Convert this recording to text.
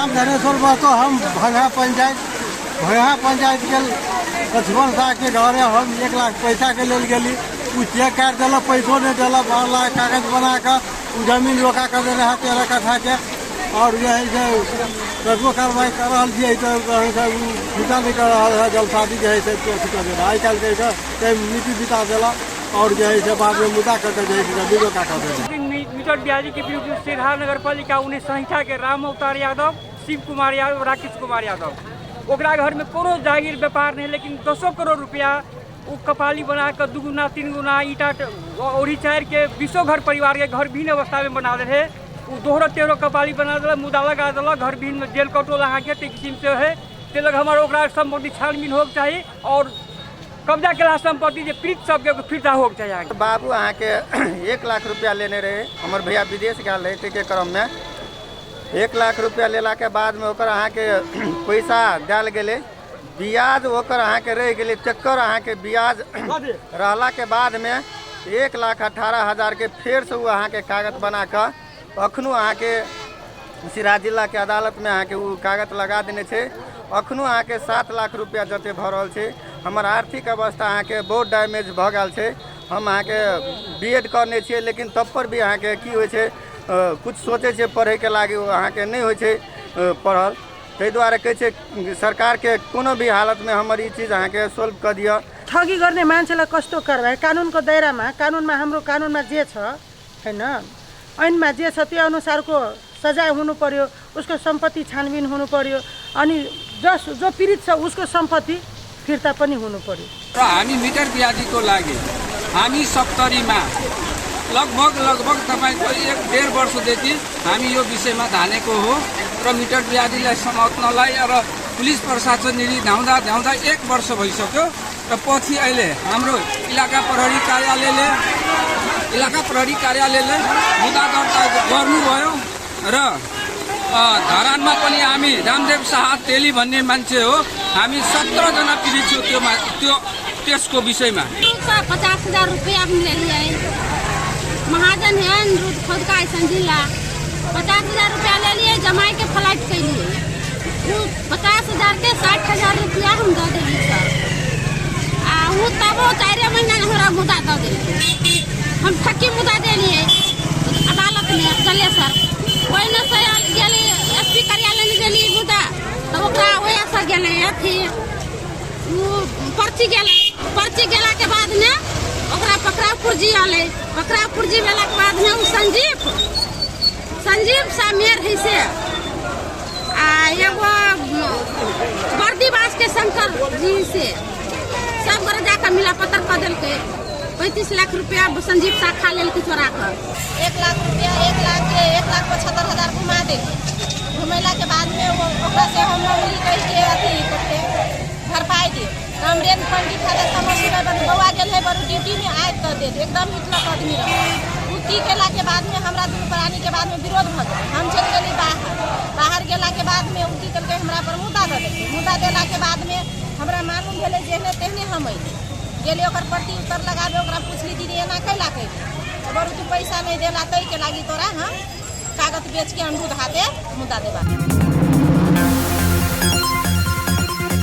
नाम धनेश्वर महतो, हम भंगा पंचायत के लक्ष्मण शाह के घरे हम 1 लाख पैसा के लेल गेली। उ चेक काट दिल, पैसों नहीं दिल, 12 लाख कागज बना कर जमीन रोका कर दे रहा 13 कट्ठा के। और जो है कतबो कार्रवाई कर रहा है तो विचार नहीं कर रहा है। जलसादी जो है आई कल के नीति बिता दिला और जो है बाद में मुद्दा करके जो है जमीन रोका कर दे। मीटर ब्याजी के विरुद्ध सिरहा नगर पालिका उन्हें संहिता के राम अवतार यादव, शिव कुमार यादव, राकेश कुमार यादव ओकरा घर में कोनो जागीर व्यापार नहीं, लेकिन 10 करोड़ रुपया वो कपाली बना कर 2 गुना 3 गुना ईटा ओढ़ी चार के 20 घर परिवार के घर भीन अवस्था में बना दे रहे। वो 2-13 कपाली बना दिला, मुद्दा लगा दिला, घर भीन में जेल कटो लगा के किस्म से है। ते लग हमारा ओकरा संपत्ति छानबीन होके चाहिए और कब्जा के संपत्ति जो पीड़ित सबके फिरता होके चाहिए। बाबू अहाँ के 1 लाख रुपया लेने रहे, हमारे भैया विदेश गए रहे के क्रम में 1 लाख रुपया लेला के बाद में ओकर अहाँ के पैसा दिल गए, ब्याज ओकर अहाँ के रह गए, चक्कर अहाँ के ब्याज रहला के बाद में 1,18,000 के फिर से वो अहाँ के कागज बना कर अखनू अहाँ के सिराहा जिला के अदालत में अहाँ के वो कागज लगा देने छे। अखनू अहाँ के 7 लाख रुपया जते भ रहल छे। हमर आर्थिक अवस्था अहाँ के बहुत डैमेज भ गल छे। हम अहाँ के बीएड करने छिए, लेकिन तब पर भी अहाँ के की होय छे कुछ सोचे छे पढ़े के लागे अहाँ के नहीं होय छे पढ़ल। ताहि द्वारे कहे छे सरकार के कोनो भी हालत में हमर ई चीज अहाँ के सोल्व कर दिया। ठगी गर्ने मान्छेलाई कस्तो कारबाही कानुनको दायरामा हाम्रो कानुनमा जे छ हैन, ऐनमा जे छ त्यो अनुसारको सजाय हुनु पर्यो, उसको सम्पत्ति छानबिन हुनु पर्यो, अनि जो पीडित छ उसको सम्पत्ति फिर्ता पनि हुनु पर्यो। र हामी मिटर ब्याजीको लागि हामी 70 मा लगभग तपाईको 1.5 वर्षदेखि हामी यो विषयमा धानेको हो र मिटर ब्याजीलाई समात्नलाई र पुलिस प्रशासन धाउँदा 1 वर्ष भइसक्यो र पछि अहिले हाम्रो इलाका प्रहरी कार्यालयले मुद्दा दर्ता गर्नुभयो र धरानमा पनि हामी रामदेव शाह तेली भन्ने मान्छे हो, हामी 17 जना पीडित छौँ त्यसको विषयमा। 50,000 रुपया हमले लिए महाजन है अनुरुद्ध खुद का जिला 50,000 रुपया ले लिए, जमाई के फ्लाइट के लिए 50,000 के 60,000 रुपया हम दे दिए सर। वो तब 4 महीना हमारा मुद्दा दे दिए, हम ठकी मुद्दा दे लिए अदालत में चले सर। वही न सर गेली एसपी कार्यालय में गेली मुद्दा, तब ओकरा वही सर गेले अथी पर्ची गेला के बाद में ओकरा पकड़ा पुर्जी आले, पकड़ा पुर्जी वेला के बाद में संजीव सामेर है से एगो बर्दीवास के शंकर जी से सब घर जाकर मिला पत्र कर दिल के 35 लाख रुपया संजीव शाखा लेल के चोरा कर 1 लाख रुपया 1,75,000 घुमा दे। घुमेला के बाद में ओकरा से हम मिल के अथी भरपाई दी। कमरेन पंडित है समस्या बउआ गेल है बड़ू ड्यूटी में आय कर दे एकदम इतना आदमी रहे। उ की केला के बाद में हमरा दुनू प्राणी के बाद में विरोध भ गए, हम चल गेली बाहर गेला के बाद में उ की करके हमरा पर मुद्दा दे देलकै। मुद्दा देला के बाद में हमरा मालूम भेले जेहने तेहने हम अइली गेली ओकर प्रति उत्तर लगाबे। ओकरा पूछली दीदी एना कैला कैली, बड़ू तू पैसा नहीं देला तई के लागी तोरा हम कागज बेच के अमरूद हाथे मुद्दा देबा।